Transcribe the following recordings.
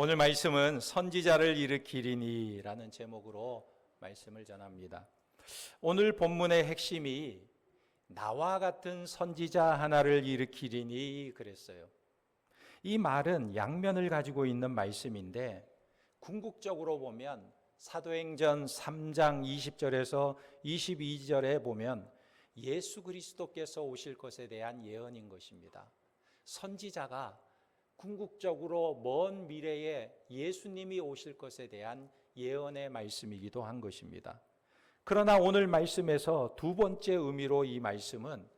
오늘 말씀은 선지자를 일으키리니라는 제목으로 말씀을 전합니다. 오늘 본문의 핵심이 나와 같은 선지자 하나를 일으키리니 그랬어요. 이 말은 양면을 가지고 있는 말씀인데 궁극적으로 보면 사도행전 3장 20절에서 22절에 보면 예수 그리스도께서 오실 것에 대한 예언인 것입니다. 선지자가 궁극적으로 먼 미래에 예수님이 오실 것에 대한 예언의 말씀이기도 한 것입니다. 그러나 오늘 말씀에서 두 번째 의미로 이 말씀은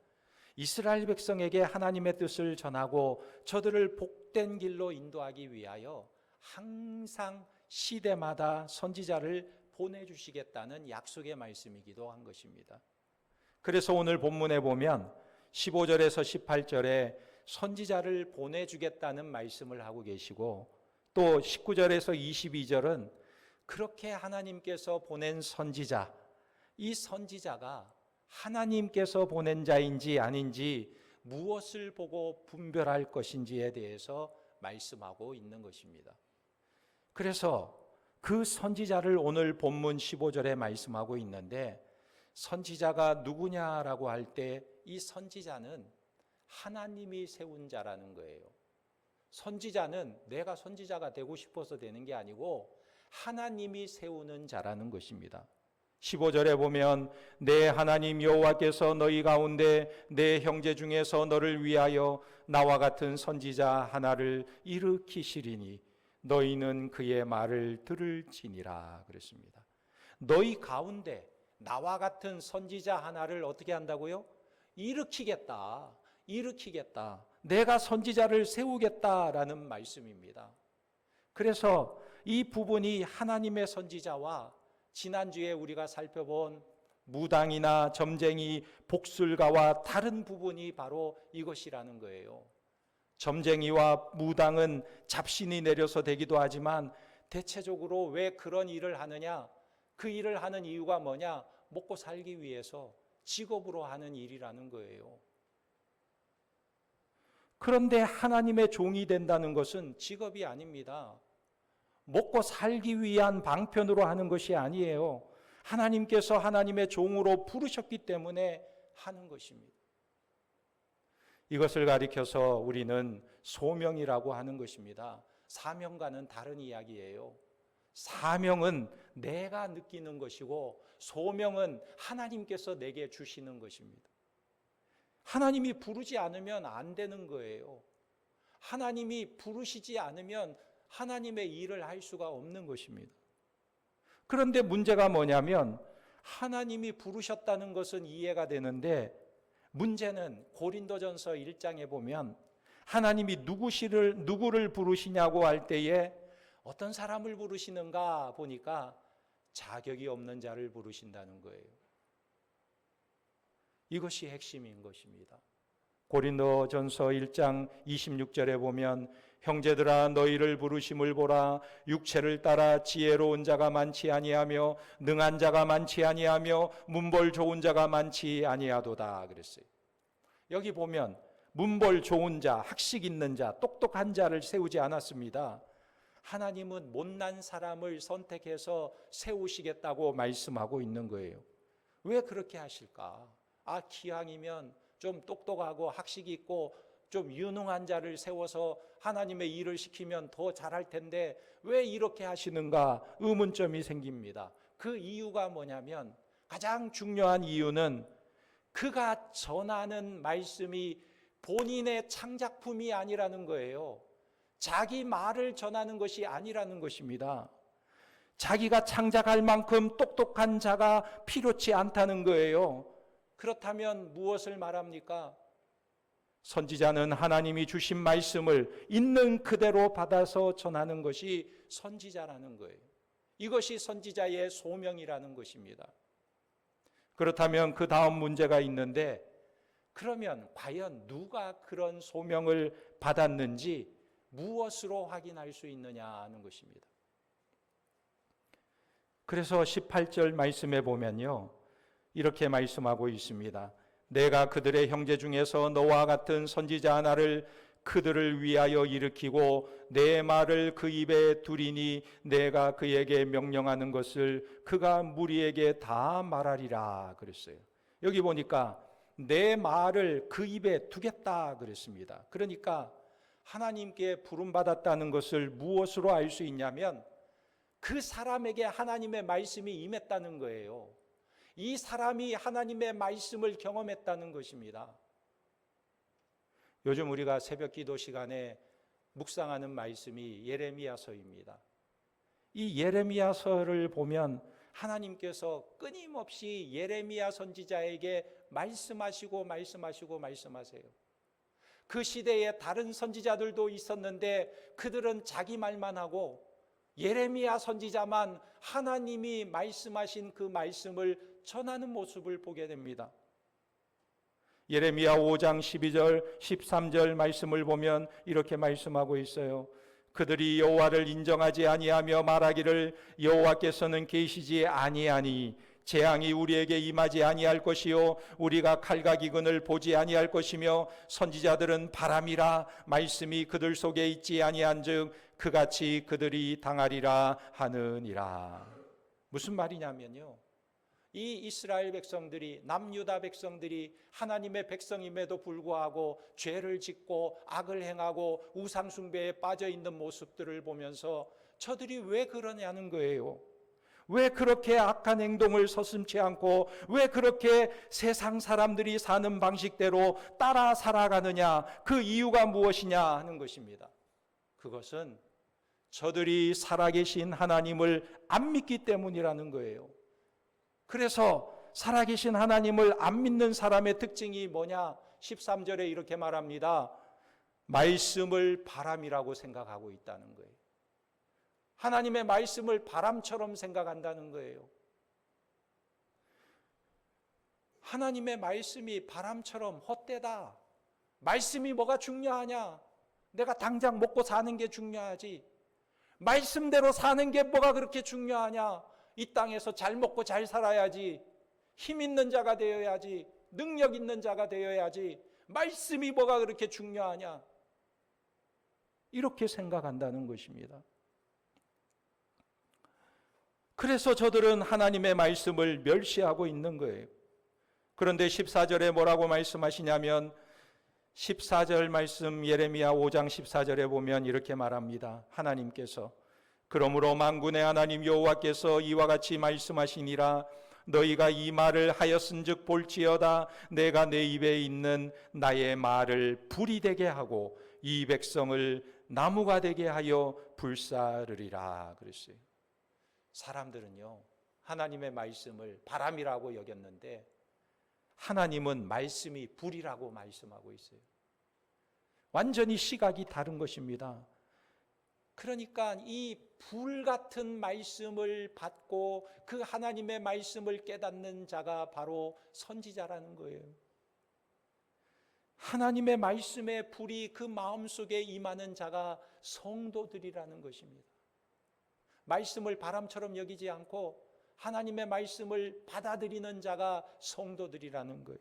이스라엘 백성에게 하나님의 뜻을 전하고 저들을 복된 길로 인도하기 위하여 항상 시대마다 선지자를 보내주시겠다는 약속의 말씀이기도 한 것입니다. 그래서 오늘 본문에 보면 15절에서 18절에 선지자를 보내주겠다는 말씀을 하고 계시고 또 19절에서 22절은 그렇게 하나님께서 보낸 선지자, 이 선지자가 하나님께서 보낸 자인지 아닌지 무엇을 보고 분별할 것인지에 대해서 말씀하고 있는 것입니다. 그래서 그 선지자를 오늘 본문 15절에 말씀하고 있는데 선지자가 누구냐라고 할 때 이 선지자는 하나님이 세운 자라는 거예요. 선지자는 내가 선지자가 되고 싶어서 되는 게 아니고 하나님이 세우는 자라는 것입니다. 15절에 보면 내 하나님 여호와께서 너희 가운데 내 형제 중에서 너를 위하여 나와 같은 선지자 하나를 일으키시리니 너희는 그의 말을 들을지니라 그랬습니다. 너희 가운데 나와 같은 선지자 하나를 어떻게 한다고요? 일으키겠다. 내가 선지자를 세우겠다라는 말씀입니다. 그래서 이 부분이 하나님의 선지자와 지난주에 우리가 살펴본 무당이나 점쟁이, 복술가와 다른 부분이 바로 이것이라는 거예요. 점쟁이와 무당은 잡신이 내려서 되기도 하지만 대체적으로 왜 그런 일을 하느냐? 그 일을 하는 이유가 뭐냐? 먹고 살기 위해서 직업으로 하는 일이라는 거예요. 그런데 하나님의 종이 된다는 것은 직업이 아닙니다. 먹고 살기 위한 방편으로 하는 것이 아니에요. 하나님께서 하나님의 종으로 부르셨기 때문에 하는 것입니다. 이것을 가리켜서 우리는 소명이라고 하는 것입니다. 사명과는 다른 이야기예요. 사명은 내가 느끼는 것이고 소명은 하나님께서 내게 주시는 것입니다. 하나님이 부르지 않으면 안 되는 거예요. 하나님이 부르시지 않으면 하나님의 일을 할 수가 없는 것입니다. 그런데 문제가 뭐냐면 하나님이 부르셨다는 것은 이해가 되는데 문제는 고린도전서 1장에 보면 하나님이 누구를 부르시냐고 할 때에 어떤 사람을 부르시는가 보니까 자격이 없는 자를 부르신다는 거예요. 이것이 핵심인 것입니다. 고린도전서 1장 26절에 보면 형제들아 너희를 부르심을 보라 육체를 따라 지혜로운 자가 많지 아니하며 능한 자가 많지 아니하며 문벌 좋은 자가 많지 아니하도다 그랬어요. 여기 보면 문벌 좋은 자, 학식 있는 자, 똑똑한 자를 세우지 않았습니다. 하나님은 못난 사람을 선택해서 세우시겠다고 말씀하고 있는 거예요. 왜 그렇게 하실까? 기왕이면 좀 똑똑하고 학식이 있고 좀 유능한 자를 세워서 하나님의 일을 시키면 더 잘할 텐데 왜 이렇게 하시는가 의문점이 생깁니다. 그 이유가 뭐냐면 가장 중요한 이유는 그가 전하는 말씀이 본인의 창작품이 아니라는 거예요. 자기 말을 전하는 것이 아니라는 것입니다. 자기가 창작할 만큼 똑똑한 자가 필요치 않다는 거예요. 그렇다면 무엇을 말합니까? 선지자는 하나님이 주신 말씀을 있는 그대로 받아서 전하는 것이 선지자라는 거예요. 이것이 선지자의 소명이라는 것입니다. 그렇다면 그 다음 문제가 있는데 그러면 과연 누가 그런 소명을 받았는지 무엇으로 확인할 수 있느냐 하는 것입니다. 그래서 18절 말씀에 보면요. 이렇게 말씀하고 있습니다. 내가 그들의 형제 중에서 너와 같은 선지자 하나를 그들을 위하여 일으키고 내 말을 그 입에 두리니 내가 그에게 명령하는 것을 그가 무리에게 다 말하리라 그랬어요. 여기 보니까 내 말을 그 입에 두겠다 그랬습니다. 그러니까 하나님께 부름받았다는 것을 무엇으로 알 수 있냐면 그 사람에게 하나님의 말씀이 임했다는 거예요. 이 사람이 하나님의 말씀을 경험했다는 것입니다. 요즘 우리가 새벽 기도 시간에 묵상하는 말씀이 예레미야서입니다. 이 예레미야서를 보면 하나님께서 끊임없이 예레미야 선지자에게 말씀하시고 말씀하세요. 그 시대에 다른 선지자들도 있었는데 그들은 자기 말만 하고 예레미야 선지자만 하나님이 말씀하신 그 말씀을 전하는 모습을 보게 됩니다. 예레미야 5장 12절 13절 말씀을 보면 이렇게 말씀하고 있어요. 그들이 여호와를 인정하지 아니하며 말하기를 여호와께서는 계시지 아니하니 재앙이 우리에게 임하지 아니할 것이요 우리가 칼과 기근을 보지 아니할 것이며 선지자들은 바람이라 말씀이 그들 속에 있지 아니한즉 그같이 그들이 당하리라 하느니라. 무슨 말이냐면요, 이 이스라엘 백성들이, 남유다 백성들이 하나님의 백성임에도 불구하고 죄를 짓고 악을 행하고 우상 숭배에 빠져 있는 모습들을 보면서 저들이 왜 그러냐는 거예요. 왜 그렇게 악한 행동을 서슴지 않고 왜 그렇게 세상 사람들이 사는 방식대로 따라 살아가느냐, 그 이유가 무엇이냐 하는 것입니다. 그것은 저들이 살아계신 하나님을 안 믿기 때문이라는 거예요. 그래서 살아계신 하나님을 안 믿는 사람의 특징이 뭐냐? 13절에 이렇게 말합니다. 말씀을 바람이라고 생각하고 있다는 거예요. 하나님의 말씀을 바람처럼 생각한다는 거예요. 하나님의 말씀이 바람처럼 헛되다. 말씀이 뭐가 중요하냐? 내가 당장 먹고 사는 게 중요하지. 말씀대로 사는 게 뭐가 그렇게 중요하냐? 이 땅에서 잘 먹고 잘 살아야지. 힘 있는 자가 되어야지. 능력 있는 자가 되어야지. 말씀이 뭐가 그렇게 중요하냐? 이렇게 생각한다는 것입니다. 그래서 저들은 하나님의 말씀을 멸시하고 있는 거예요. 그런데 14절에 뭐라고 말씀하시냐면 14절 말씀 예레미야 5장 14절에 보면 이렇게 말합니다. 하나님께서 그러므로 만군의 하나님 여호와께서 이와 같이 말씀하시니라 너희가 이 말을 하였은즉 볼지어다 내가 내 입에 있는 나의 말을 불이 되게 하고 이 백성을 나무가 되게 하여 불사르리라 그랬어요. 사람들은요, 하나님의 말씀을 바람이라고 여겼는데 하나님은 말씀이 불이라고 말씀하고 있어요. 완전히 시각이 다른 것입니다. 그러니까 이 불 같은 말씀을 받고 그 하나님의 말씀을 깨닫는 자가 바로 선지자라는 거예요. 하나님의 말씀의 불이 그 마음속에 임하는 자가 성도들이라는 것입니다. 말씀을 바람처럼 여기지 않고 하나님의 말씀을 받아들이는 자가 성도들이라는 거예요.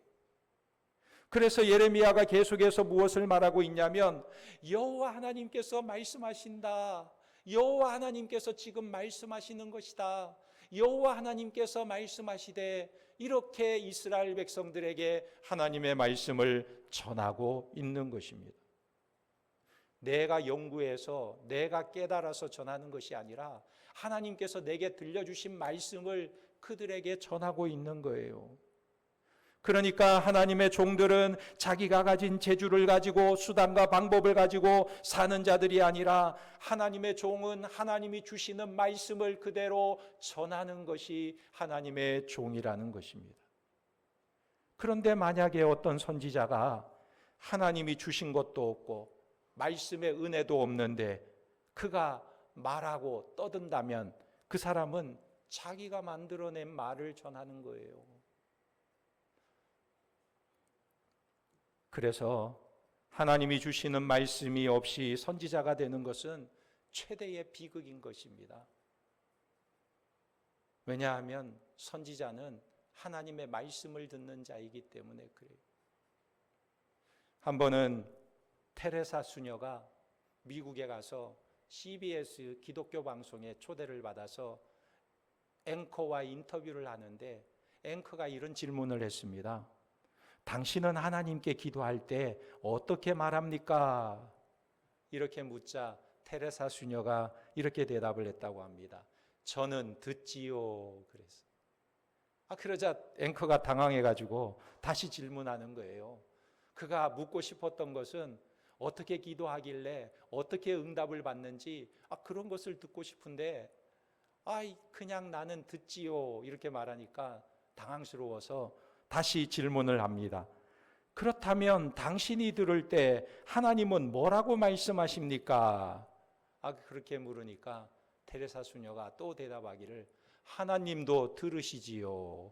그래서 예레미야가 계속해서 무엇을 말하고 있냐면 여호와 하나님께서 말씀하신다. 여호와 하나님께서 지금 말씀하시는 것이다. 여호와 하나님께서 말씀하시되 이렇게 이스라엘 백성들에게 하나님의 말씀을 전하고 있는 것입니다. 내가 연구해서 내가 깨달아서 전하는 것이 아니라 하나님께서 내게 들려주신 말씀을 그들에게 전하고 있는 거예요. 그러니까 하나님의 종들은 자기가 가진 재주를 가지고 수단과 방법을 가지고 사는 자들이 아니라 하나님의 종은 하나님이 주시는 말씀을 그대로 전하는 것이 하나님의 종이라는 것입니다. 그런데 만약에 어떤 선지자가 하나님이 주신 것도 없고 말씀의 은혜도 없는데 그가 말하고 떠든다면 그 사람은 자기가 만들어낸 말을 전하는 거예요. 그래서 하나님이 주시는 말씀이 없이 선지자가 되는 것은 최대의 비극인 것입니다. 왜냐하면 선지자는 하나님의 말씀을 듣는 자이기 때문에 그래요. 한 번은 테레사 수녀가 미국에 가서 CBS 기독교 방송에 초대를 받아서 앵커와 인터뷰를 하는데 앵커가 이런 질문을 했습니다. 당신은 하나님께 기도할 때 어떻게 말합니까? 이렇게 묻자 테레사 수녀가 이렇게 대답을 했다고 합니다. 저는 듣지요. 그랬어요. 그러자 앵커가 당황해가지고 다시 질문하는 거예요. 그가 묻고 싶었던 것은 어떻게 기도하길래 어떻게 응답을 받는지 그런 것을 듣고 싶은데 그냥 나는 듣지요. 이렇게 말하니까 당황스러워서 다시 질문을 합니다. 그렇다면 당신이 들을 때 하나님은 뭐라고 말씀하십니까? 그렇게 물으니까 테레사 수녀가 또 대답하기를 하나님도 들으시지요.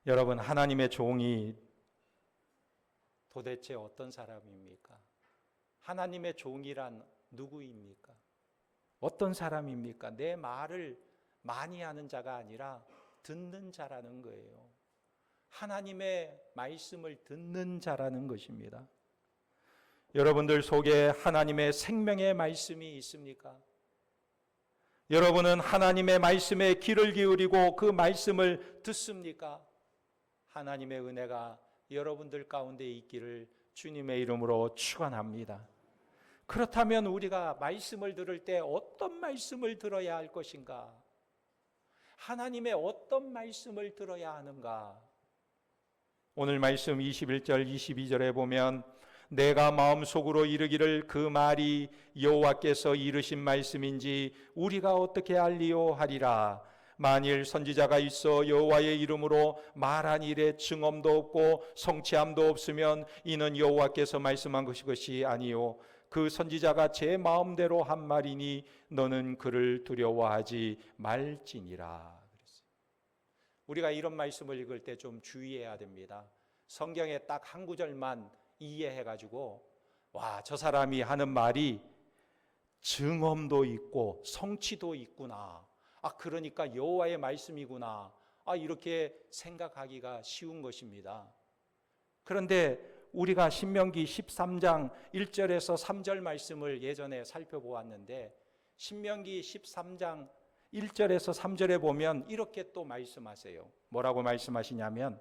여러분, 하나님의 종이 도대체 어떤 사람입니까? 하나님의 종이란 누구입니까? 어떤 사람입니까? 내 말을 많이 하는 자가 아니라 듣는 자라는 거예요. 하나님의 말씀을 듣는 자라는 것입니다. 여러분들 속에 하나님의 생명의 말씀이 있습니까? 여러분은 하나님의 말씀에 귀를 기울이고 그 말씀을 듣습니까? 하나님의 은혜가 여러분들 가운데 있기를 주님의 이름으로 축원합니다. 그렇다면 우리가 말씀을 들을 때 어떤 말씀을 들어야 할 것인가? 하나님의 어떤 말씀을 들어야 하는가? 오늘 말씀 21절 22절에 보면 내가 마음속으로 이르기를 그 말이 여호와께서 이르신 말씀인지 우리가 어떻게 알리요 하리라. 만일 선지자가 있어 여호와의 이름으로 말한 일에 증언도 없고 성취함도 없으면 이는 여호와께서 말씀한 것이 아니요 그 선지자가 제 마음대로 한 말이니 너는 그를 두려워하지 말지니라. 우리가 이런 말씀을 읽을 때 좀 주의해야 됩니다. 성경에 딱 한 구절만 이해해가지고 저 사람이 하는 말이 증언도 있고 성취도 있구나. 그러니까 여호와의 말씀이구나. 이렇게 생각하기가 쉬운 것입니다. 그런데 우리가 신명기 13장 1절에서 3절 말씀을 예전에 살펴보았는데 신명기 13장 1절에서 3절에 보면 이렇게 또 말씀하세요. 뭐라고 말씀하시냐면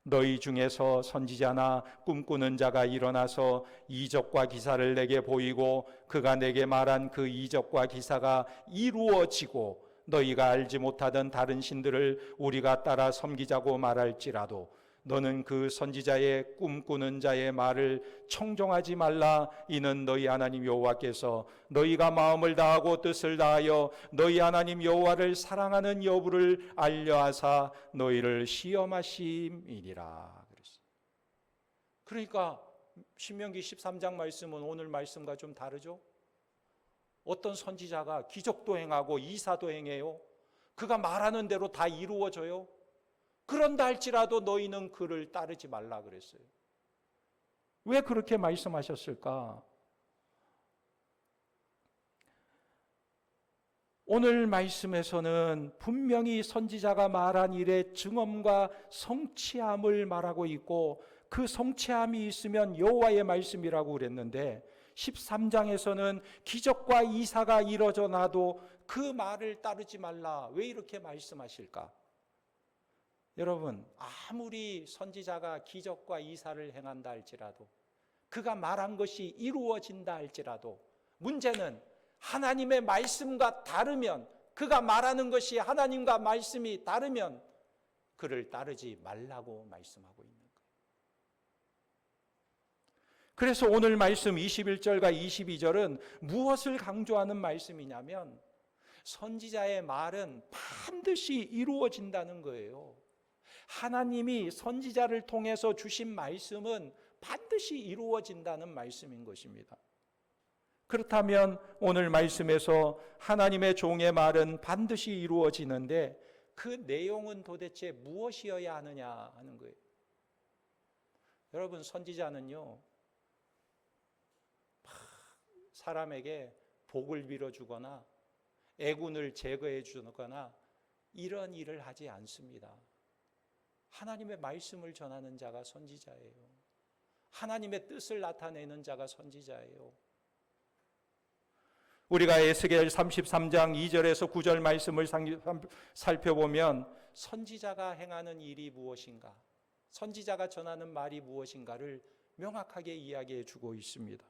너희 중에서 선지자나 꿈꾸는 자가 일어나서 이적과 기사를 내게 보이고 그가 내게 말한 그 이적과 기사가 이루어지고 너희가 알지 못하던 다른 신들을 우리가 따라 섬기자고 말할지라도 너는 그 선지자의 꿈꾸는 자의 말을 청종하지 말라. 이는 너희 하나님 여호와께서 너희가 마음을 다하고 뜻을 다하여 너희 하나님 여호와를 사랑하는 여부를 알려하사 너희를 시험하심이니라. 그러니까 신명기 13장 말씀은 오늘 말씀과 좀 다르죠? 어떤 선지자가 기적도 행하고 이사도 행해요. 그가 말하는 대로 다 이루어져요. 그런다 할지라도 너희는 그를 따르지 말라 그랬어요. 왜 그렇게 말씀하셨을까? 오늘 말씀에서는 분명히 선지자가 말한 일의 증언과 성취함을 말하고 있고 그 성취함이 있으면 여호와의 말씀이라고 그랬는데 13장에서는 기적과 이사가 이뤄져 나도 그 말을 따르지 말라. 왜 이렇게 말씀하실까? 여러분, 아무리 선지자가 기적과 이사를 행한다 할지라도 그가 말한 것이 이루어진다 할지라도 문제는 하나님의 말씀과 다르면 그가 말하는 것이 하나님과 말씀이 다르면 그를 따르지 말라고 말씀하고 있는 거예요. 그래서 오늘 말씀 21절과 22절은 무엇을 강조하는 말씀이냐면 선지자의 말은 반드시 이루어진다는 거예요. 하나님이 선지자를 통해서 주신 말씀은 반드시 이루어진다는 말씀인 것입니다. 그렇다면 오늘 말씀에서 하나님의 종의 말은 반드시 이루어지는데 그 내용은 도대체 무엇이어야 하느냐 하는 거예요. 여러분, 선지자는요 사람에게 복을 빌어주거나 애군을 제거해 주거나 이런 일을 하지 않습니다. 하나님의 말씀을 전하는 자가 선지자예요. 하나님의 뜻을 나타내는 자가 선지자예요. 우리가 에스겔 33장 2절에서 9절 말씀을 살펴보면 선지자가 행하는 일이 무엇인가, 선지자가 전하는 말이 무엇인가를 명확하게 이야기해 주고 있습니다.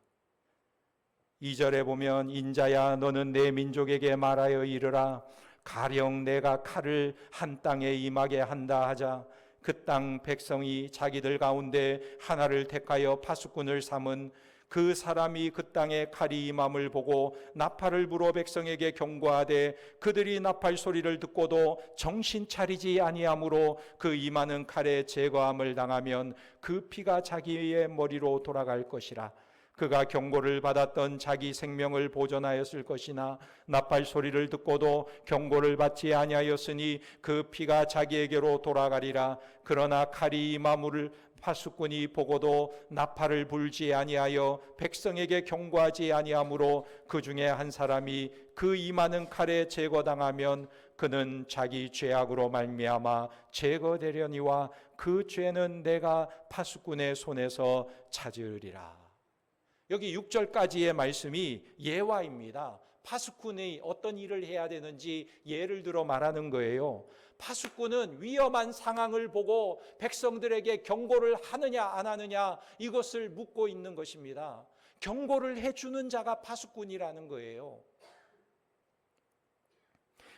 2절에 보면 인자야 너는 내 민족에게 말하여 이르라 가령 내가 칼을 한 땅에 임하게 한다 하자 그 땅 백성이 자기들 가운데 하나를 택하여 파수꾼을 삼은 그 사람이 그 땅에 칼이 임함을 보고 나팔을 불어 백성에게 경고하되 그들이 나팔 소리를 듣고도 정신 차리지 아니하므로 그 임하는 칼에 제거함을 당하면 그 피가 자기의 머리로 돌아갈 것이라. 그가 경고를 받았던 자기 생명을 보존하였을 것이나 나팔 소리를 듣고도 경고를 받지 아니하였으니 그 피가 자기에게로 돌아가리라. 그러나 칼이 임함을 파수꾼이 보고도 나팔을 불지 아니하여 백성에게 경고하지 아니하므로 그 중에 한 사람이 그 임하는 칼에 제거당하면 그는 자기 죄악으로 말미암아 제거되려니와 그 죄는 내가 파수꾼의 손에서 찾으리라. 여기 6절까지의 말씀이 예화입니다. 파수꾼이 어떤 일을 해야 되는지 예를 들어 말하는 거예요. 파수꾼은 위험한 상황을 보고 백성들에게 경고를 하느냐 안 하느냐 이것을 묻고 있는 것입니다. 경고를 해주는 자가 파수꾼이라는 거예요.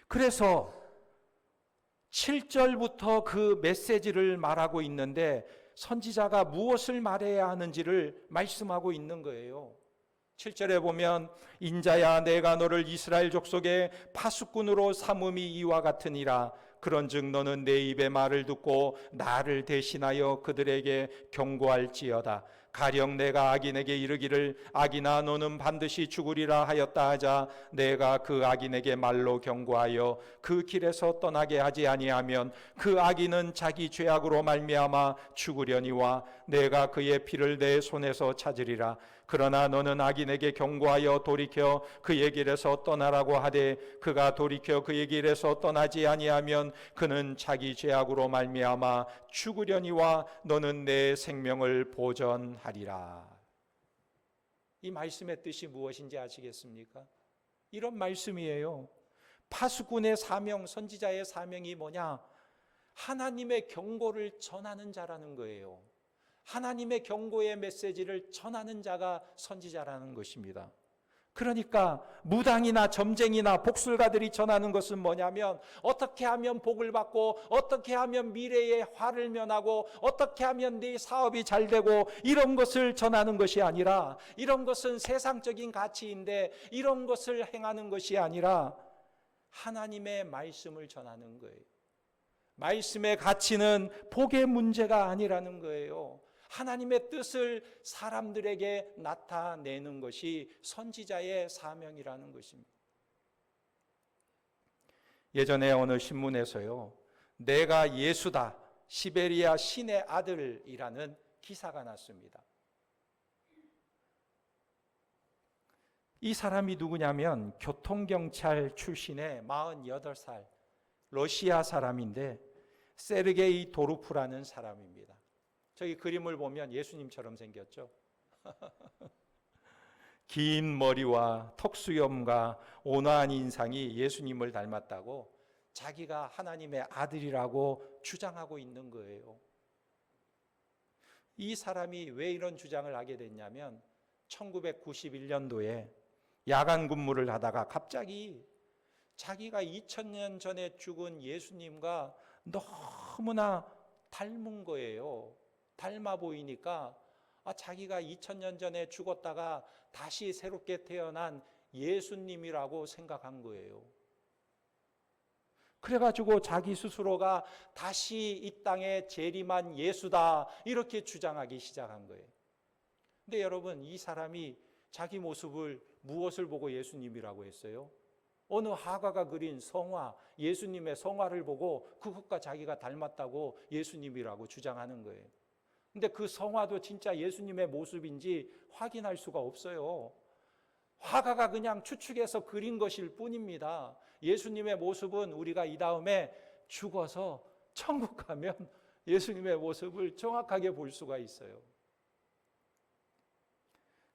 그래서 7절부터 그 메시지를 말하고 있는데 선지자가 무엇을 말해야 하는지를 말씀하고 있는 거예요. 7절에 보면 인자야 내가 너를 이스라엘 족속의 파수꾼으로 삼음이 이와 같으니라. 그런즉 너는 내 입의 말을 듣고 나를 대신하여 그들에게 경고할지어다. 가령 내가 악인에게 이르기를 악인아 너는 반드시 죽으리라 하였다 하자 내가 그 악인에게 말로 경고하여 그 길에서 떠나게 하지 아니하면 그 악인은 자기 죄악으로 말미암아 죽으려니와 내가 그의 피를 내 손에서 찾으리라. 그러나 너는 악인에게 경고하여 돌이켜 그의 길에서 떠나라고 하되 그가 돌이켜 그의 길에서 떠나지 아니하면 그는 자기 죄악으로 말미암아 죽으려니와 너는 내 생명을 보전하리라. 이 말씀의 뜻이 무엇인지 아시겠습니까? 이런 말씀이에요. 파수꾼의 사명, 선지자의 사명이 뭐냐? 하나님의 경고를 전하는 자라는 거예요. 하나님의 경고의 메시지를 전하는 자가 선지자라는 것입니다. 그러니까 무당이나 점쟁이나 복술가들이 전하는 것은 뭐냐면 어떻게 하면 복을 받고 어떻게 하면 미래의 화를 면하고 어떻게 하면 네 사업이 잘 되고 이런 것을 전하는 것이 아니라, 이런 것은 세상적인 가치인데 이런 것을 행하는 것이 아니라 하나님의 말씀을 전하는 거예요. 말씀의 가치는 복의 문제가 아니라는 거예요. 하나님의 뜻을 사람들에게 나타내는 것이 선지자의 사명이라는 것입니다. 예전에 어느 신문에서요, 내가 예수다, 시베리아 신의 아들이라는 기사가 났습니다. 이 사람이 누구냐면 교통경찰 출신의 48살 러시아 사람인데 세르게이 도르프라는 사람입니다. 저기 그림을 보면 예수님처럼 생겼죠. 긴 머리와 턱수염과 온화한 인상이 예수님을 닮았다고 자기가 하나님의 아들이라고 주장하고 있는 거예요. 이 사람이 왜 이런 주장을 하게 됐냐면 1991년도에 야간 근무를 하다가 갑자기 자기가 2000년 전에 죽은 예수님과 너무나 닮은 거예요. 닮아 보이니까 자기가 2000년 전에 죽었다가 다시 새롭게 태어난 예수님이라고 생각한 거예요. 그래가지고 자기 스스로가 다시 이 땅에 재림한 예수다 이렇게 주장하기 시작한 거예요. 근데 여러분, 이 사람이 자기 모습을 무엇을 보고 예수님이라고 했어요? 어느 화가가 그린 성화, 예수님의 성화를 보고 그것과 자기가 닮았다고 예수님이라고 주장하는 거예요. 근데 그 성화도 진짜 예수님의 모습인지 확인할 수가 없어요. 화가가 그냥 추측해서 그린 것일 뿐입니다. 예수님의 모습은 우리가 이 다음에 죽어서 천국 가면 예수님의 모습을 정확하게 볼 수가 있어요.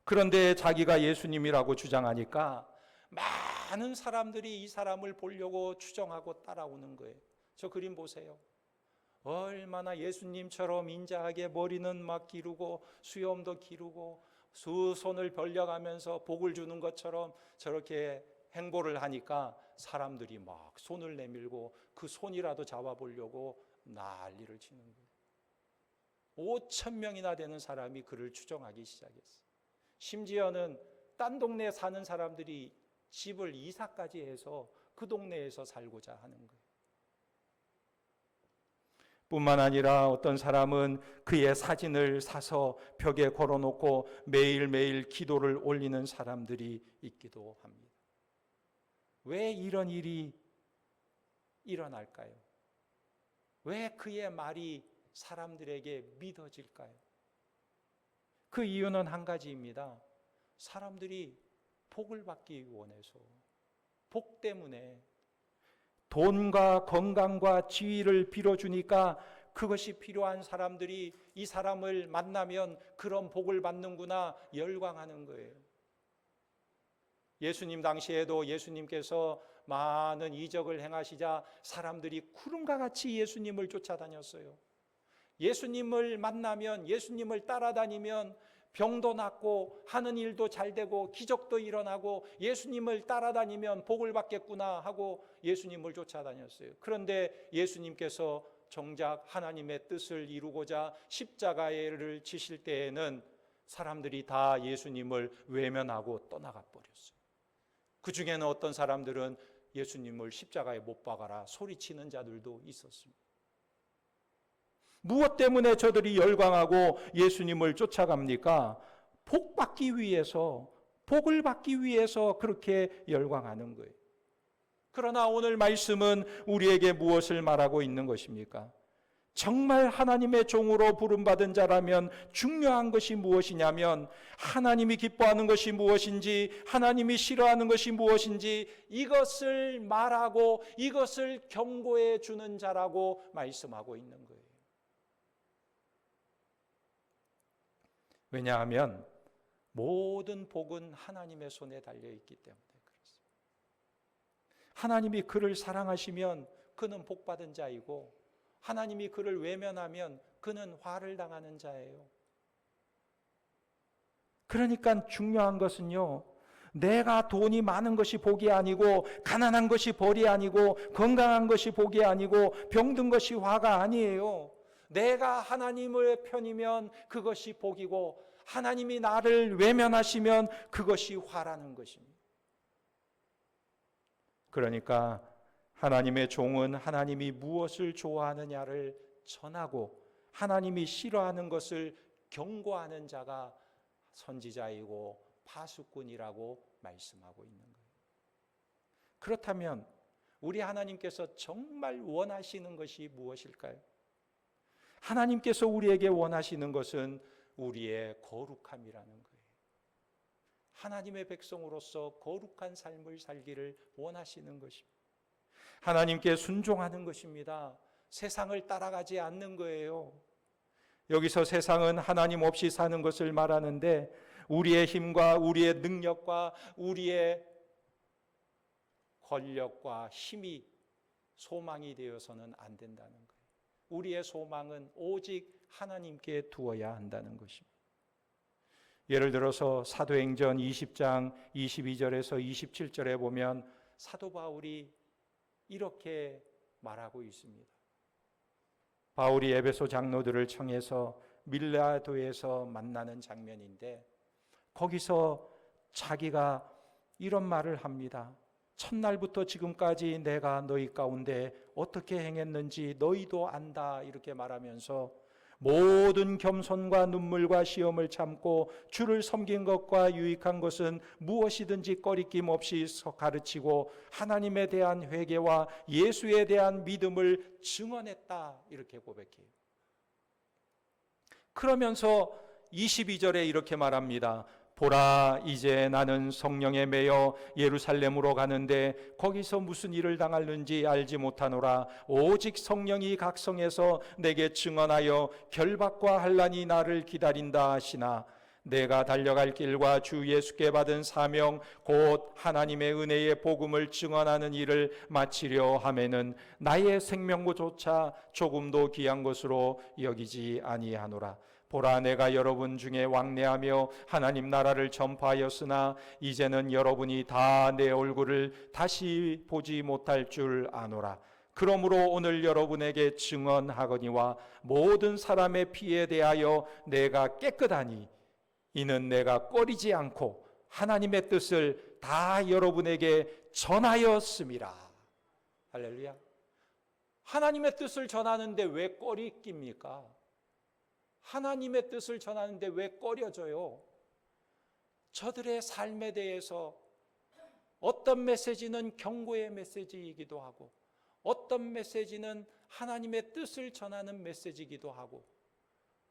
그런데 자기가 예수님이라고 주장하니까 많은 사람들이 이 사람을 보려고 추정하고 따라오는 거예요. 저 그림 보세요. 얼마나 예수님처럼 인자하게 머리는 막 기르고 수염도 기르고 두 손을 벌려가면서 복을 주는 것처럼 저렇게 행보를 하니까 사람들이 막 손을 내밀고 그 손이라도 잡아보려고 난리를 치는 거예요. 5,000명이나 되는 사람이 그를 추정하기 시작했어요. 심지어는 딴 동네에 사는 사람들이 집을 이사까지 해서 그 동네에서 살고자 하는 거예요. 뿐만 아니라 어떤 사람은 그의 사진을 사서 벽에 걸어놓고 매일매일 기도를 올리는 사람들이 있기도 합니다. 왜 이런 일이 일어날까요? 왜 그의 말이 사람들에게 믿어질까요? 그 이유는 한 가지입니다. 사람들이 복을 받기 원해서, 복 때문에 돈과 건강과 지위를 빌어주니까 그것이 필요한 사람들이 이 사람을 만나면 그런 복을 받는구나 열광하는 거예요. 예수님 당시에도 예수님께서 많은 이적을 행하시자 사람들이 구름과 같이 예수님을 쫓아다녔어요. 예수님을 만나면, 예수님을 따라다니면 병도 낫고 하는 일도 잘 되고 기적도 일어나고 예수님을 따라다니면 복을 받겠구나 하고 예수님을 쫓아다녔어요. 그런데 예수님께서 정작 하나님의 뜻을 이루고자 십자가를 지실 때에는 사람들이 다 예수님을 외면하고 떠나가 버렸어요. 그 중에는 어떤 사람들은 예수님을 십자가에 못 박아라 소리치는 자들도 있었습니다. 무엇 때문에 저들이 열광하고 예수님을 쫓아갑니까? 복 받기 위해서, 복을 받기 위해서 그렇게 열광하는 거예요. 그러나 오늘 말씀은 우리에게 무엇을 말하고 있는 것입니까? 정말 하나님의 종으로 부름받은 자라면 중요한 것이 무엇이냐면 하나님이 기뻐하는 것이 무엇인지, 하나님이 싫어하는 것이 무엇인지 이것을 말하고 이것을 경고해 주는 자라고 말씀하고 있는 거예요. 왜냐하면 모든 복은 하나님의 손에 달려있기 때문에 그렇습니다. 하나님이 그를 사랑하시면 그는 복받은 자이고 하나님이 그를 외면하면 그는 화를 당하는 자예요. 그러니까 중요한 것은요, 내가 돈이 많은 것이 복이 아니고 가난한 것이 벌이 아니고 건강한 것이 복이 아니고 병든 것이 화가 아니에요. 내가 하나님의 편이면 그것이 복이고 하나님이 나를 외면하시면 그것이 화라는 것입니다. 그러니까 하나님의 종은 하나님이 무엇을 좋아하느냐를 전하고 하나님이 싫어하는 것을 경고하는 자가 선지자이고 파수꾼이라고 말씀하고 있는 거예요. 그렇다면 우리 하나님께서 정말 원하시는 것이 무엇일까요? 하나님께서 우리에게 원하시는 것은 우리의 거룩함이라는 거예요. 하나님의 백성으로서 거룩한 삶을 살기를 원하시는 것입니다. 하나님께 순종하는 것입니다. 세상을 따라가지 않는 거예요. 여기서 세상은 하나님 없이 사는 것을 말하는데 우리의 힘과 우리의 능력과 우리의 권력과 힘이 소망이 되어서는 안 된다는 거예요. 우리의 소망은 오직 하나님께 두어야 한다는 것입니다. 예를 들어서 사도행전 20장 22절에서 27절에 보면 사도 바울이 이렇게 말하고 있습니다. 바울이 에베소 장로들을 청해서 밀라도에서 만나는 장면인데 거기서 자기가 이런 말을 합니다. 첫날부터 지금까지 내가 너희 가운데 어떻게 행했는지 너희도 안다 이렇게 말하면서 모든 겸손과 눈물과 시험을 참고 주를 섬긴 것과 유익한 것은 무엇이든지 꺼리낌 없이 가르치고 하나님에 대한 회개와 예수에 대한 믿음을 증언했다 이렇게 고백해요. 그러면서 22절에 이렇게 말합니다. 보라, 이제 나는 성령에 매여 예루살렘으로 가는데 거기서 무슨 일을 당할는지 알지 못하노라. 오직 성령이 각성해서 내게 증언하여 결박과 환난이 나를 기다린다 하시나 내가 달려갈 길과 주 예수께 받은 사명 곧 하나님의 은혜의 복음을 증언하는 일을 마치려 하면은 나의 생명보조차 조금도 귀한 것으로 여기지 아니하노라. 보라, 내가 여러분 중에 왕래하며 하나님 나라를 전파하였으나 이제는 여러분이 다 내 얼굴을 다시 보지 못할 줄 아노라. 그러므로 오늘 여러분에게 증언하거니와 모든 사람의 피에 대하여 내가 깨끗하니 이는 내가 꺼리지 않고 하나님의 뜻을 다 여러분에게 전하였음이라. 할렐루야. 하나님의 뜻을 전하는데 왜 꺼리 낍니까? 하나님의 뜻을 전하는데 왜 꺼려져요? 저들의 삶에 대해서 어떤 메시지는 경고의 메시지이기도 하고 어떤 메시지는 하나님의 뜻을 전하는 메시지이기도 하고,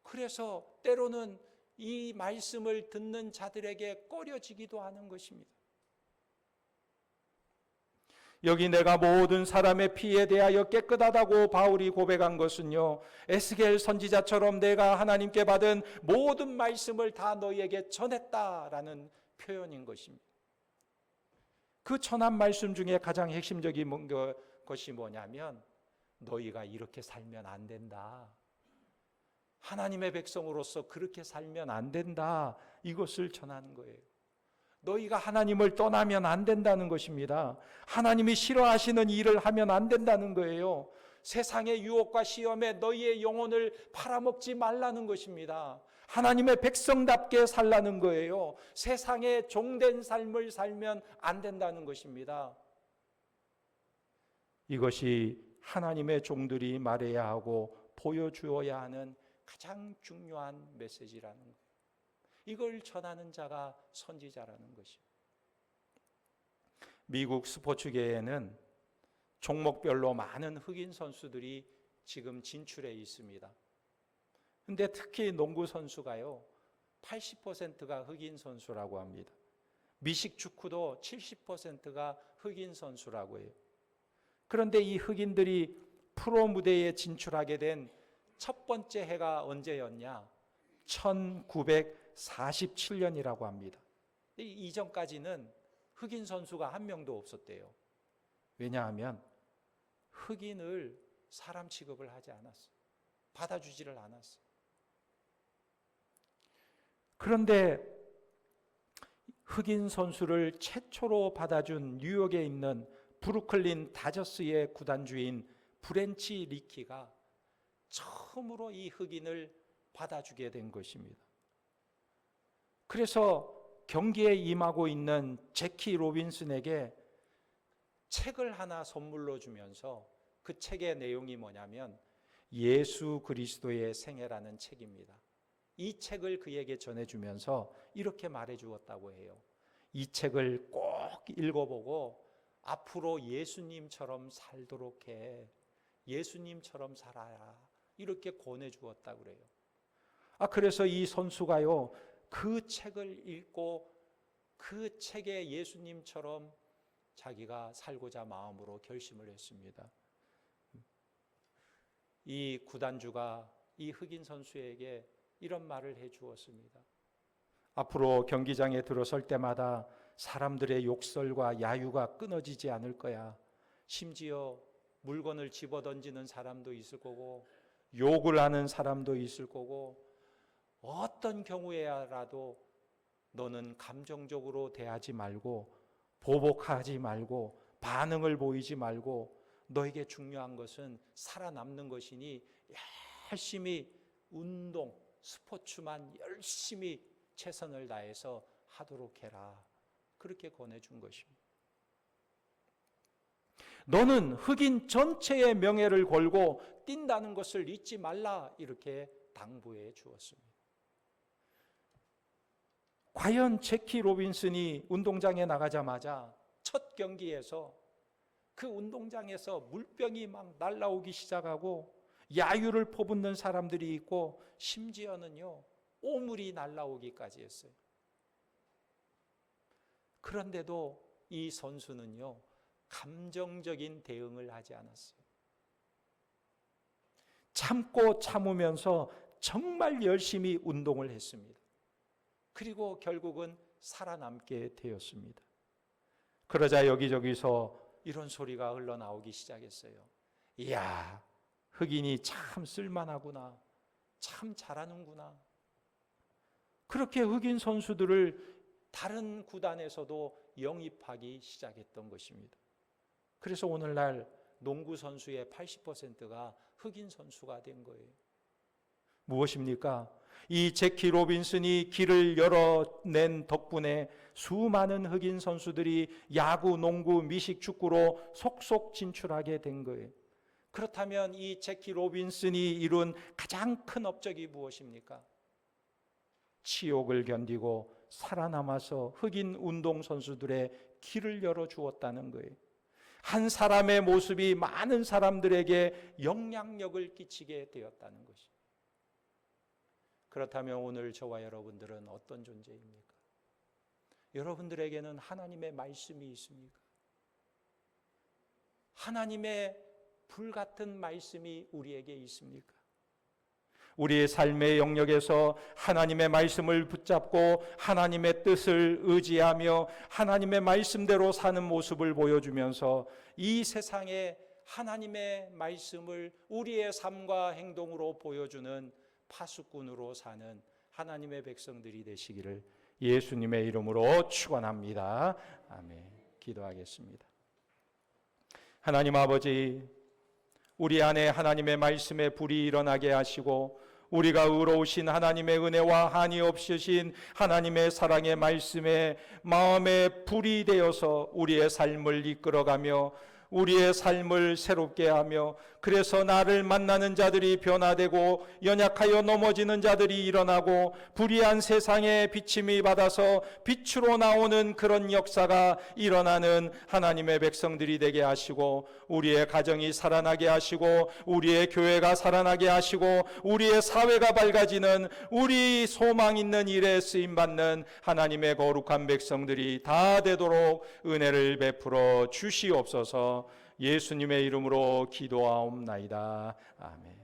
그래서 때로는 이 말씀을 듣는 자들에게 꺼려지기도 하는 것입니다. 여기 내가 모든 사람의 피에 대하여 깨끗하다고 바울이 고백한 것은요, 에스겔 선지자처럼 내가 하나님께 받은 모든 말씀을 다 너희에게 전했다라는 표현인 것입니다. 그 전한 말씀 중에 가장 핵심적인 것이 뭐냐면 너희가 이렇게 살면 안 된다, 하나님의 백성으로서 그렇게 살면 안 된다, 이것을 전하는 거예요. 너희가 하나님을 떠나면 안 된다는 것입니다. 하나님이 싫어하시는 일을 하면 안 된다는 거예요. 세상의 유혹과 시험에 너희의 영혼을 팔아먹지 말라는 것입니다. 하나님의 백성답게 살라는 거예요. 세상에 종된 삶을 살면 안 된다는 것입니다. 이것이 하나님의 종들이 말해야 하고 보여주어야 하는 가장 중요한 메시지라는 거예요. 이걸 전하는 자가 선지자라는 것입니다. 미국 스포츠계에는 종목별로 많은 흑인 선수들이 지금 진출해 있습니다. 근데 특히 농구 선수가요, 80%가 흑인 선수라고 합니다. 미식 축구도 70%가 흑인 선수라고 해요. 그런데 이 흑인들이 프로 무대에 진출하게 된 첫 번째 해가 언제였냐? 1947년이라고 합니다. 이전까지는 흑인 선수가 한 명도 없었대요. 왜냐하면 흑인을 사람 취급을 하지 않았어요. 받아주지를 않았어요. 그런데 흑인 선수를 최초로 받아준 뉴욕에 있는 브루클린 다저스의 구단주인 브렌치 리키가 처음으로 이 흑인을 받아주게 된 것입니다. 그래서 경기에 임하고 있는 제키 로빈슨에게 책을 하나 선물로 주면서 그 책의 내용이 뭐냐면 예수 그리스도의 생애라는 책입니다. 이 책을 그에게 전해주면서 이렇게 말해주었다고 해요. 이 책을 꼭 읽어보고 앞으로 예수님처럼 살도록 해. 예수님처럼 살아야. 이렇게 권해주었다고 그래요. 그래서 이 선수가요, 그 책을 읽고 그 책에 예수님처럼 자기가 살고자 마음으로 결심을 했습니다. 이 구단주가 이 흑인 선수에게 이런 말을 해 주었습니다. 앞으로 경기장에 들어설 때마다 사람들의 욕설과 야유가 끊어지지 않을 거야. 심지어 물건을 집어던지는 사람도 있을 거고 욕을 하는 사람도 있을 거고, 어떤 경우에라도 너는 감정적으로 대하지 말고 보복하지 말고 반응을 보이지 말고, 너에게 중요한 것은 살아남는 것이니 열심히 운동, 스포츠만 열심히 최선을 다해서 하도록 해라. 그렇게 권해준 것입니다. 너는 흑인 전체의 명예를 걸고 뛴다는 것을 잊지 말라. 이렇게 당부해 주었습니다. 과연 제키 로빈슨이 운동장에 나가자마자 첫 경기에서 그 운동장에서 물병이 막 날아오기 시작하고 야유를 퍼붓는 사람들이 있고 심지어는요 오물이 날아오기까지 했어요. 그런데도 이 선수는요, 감정적인 대응을 하지 않았어요. 참고 참으면서 정말 열심히 운동을 했습니다. 그리고 결국은 살아남게 되었습니다. 그러자 여기저기서 이런 소리가 흘러나오기 시작했어요. 이야, 흑인이 참 쓸만하구나. 참 잘하는구나. 그렇게 흑인 선수들을 다른 구단에서도 영입하기 시작했던 것입니다. 그래서 오늘날 농구 선수의 80%가 흑인 선수가 된 거예요. 무엇입니까? 이 제키 로빈슨이 길을 열어낸 덕분에 수많은 흑인 선수들이 야구, 농구, 미식, 축구로 속속 진출하게 된 거예요. 그렇다면 이 제키 로빈슨이 이룬 가장 큰 업적이 무엇입니까? 치욕을 견디고 살아남아서 흑인 운동선수들의 길을 열어주었다는 거예요. 한 사람의 모습이 많은 사람들에게 영향력을 끼치게 되었다는 것입니다. 그렇다면 오늘 저와 여러분들은 어떤 존재입니까? 여러분들에게는 하나님의 말씀이 있습니까? 하나님의 불같은 말씀이 우리에게 있습니까? 우리의 삶의 영역에서 하나님의 말씀을 붙잡고 하나님의 뜻을 의지하며 하나님의 말씀대로 사는 모습을 보여주면서 이 세상에 하나님의 말씀을 우리의 삶과 행동으로 보여주는 파수꾼으로 사는 하나님의 백성들이 되시기를 예수님의 이름으로 축원합니다. 아멘. 기도하겠습니다. 하나님 아버지, 우리 안에 하나님의 말씀의 불이 일어나게 하시고 우리가 의로우신 하나님의 은혜와 한이 없으신 하나님의 사랑의 말씀에 마음의 불이 되어서 우리의 삶을 이끌어가며 우리의 삶을 새롭게 하며 그래서 나를 만나는 자들이 변화되고 연약하여 넘어지는 자들이 일어나고 불의한 세상에 비침이 받아서 빛으로 나오는 그런 역사가 일어나는 하나님의 백성들이 되게 하시고 우리의 가정이 살아나게 하시고 우리의 교회가 살아나게 하시고 우리의 사회가 밝아지는 우리 소망 있는 일에 쓰임받는 하나님의 거룩한 백성들이 다 되도록 은혜를 베풀어 주시옵소서. 예수님의 이름으로 기도하옵나이다. 아멘.